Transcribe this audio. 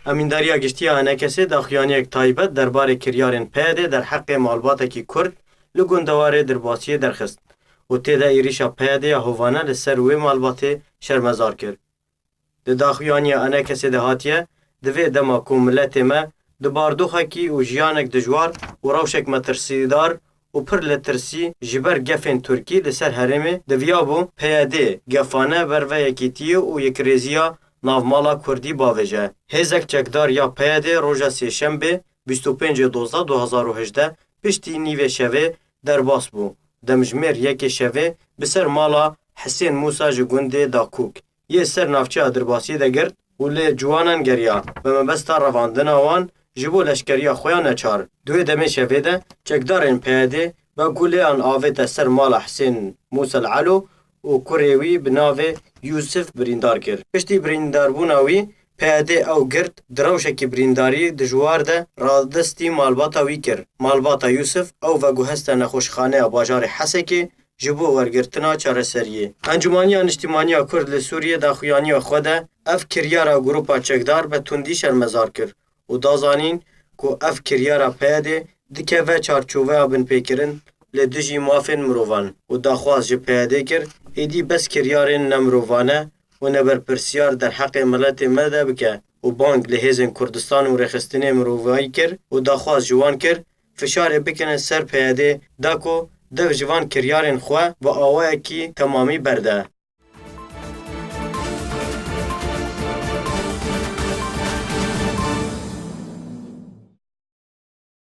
Emîndariya giştiya henekesê daxuyaniyek taybet derbarê kiryarên PYD der heqê malbatekî Kurd li gundewarê Dirbasiyê derxist û tê de êrişa PYD ya hovane li ser wê malbatê şermezar kir. Di daxuyaniya henekesê de hatiye divê dema ku milletê me di bardoxekî û jiyanek dijwar û rewşek metirsîdar û pir li tirsî ji ber gefên Tirkî li ser herêmê diviyabû PYD gefane ber vê yekîtiyê û yekrêziya navmala Kurdî bavêje. Hêzek çekdar ya PYD roja sêşembê 25 Dozda 2018 piştî nîvê şevê derbas bû. Demjimêr yekê şevê bi ser mala Hesên Musa ji gundê Dakûk yê ser navçeya Dirbasiyê de girt û lê ciwanan geriya bi mebesta revandina wan ji bo leşkeriya xwe ya neçar. Duê demê şevê de çekdarên PYD ve gulêyan avê te ser mala Hesên Musa Elo û kurê wî bi navê Yusuf birîndar kir. Piştî birîndarbûna wî PYD ew girt di rewşekî birîndarî dijwar de radestî malbata wî kir. Malbata Yusuf ew veguhesta nexweşxaneya bajarê Hesekê ji bo wergirtina çareseriyê. Encumaniya Niştimaniya Kurd li Sûriyê daxuyaniya xwe de ev kiryara grupa çekdar bi tundî şermezar kir û da zanîn ku ev kiryara PYD dikeve çarçoveya binpêkirin li dijî mafên mirovan û daxwaz ji PYD kir êdî bes kiryarên nemirovane û neberpirsiyar derheqê milletê me de bike û bang li Hêzên Kurdistan û Rêxistinê Mirovayî kir û daxwaz ji wan kir fişarê bikinin ser PYD da ku dev ji van kiryarên xwe bi awayekî temamî berde.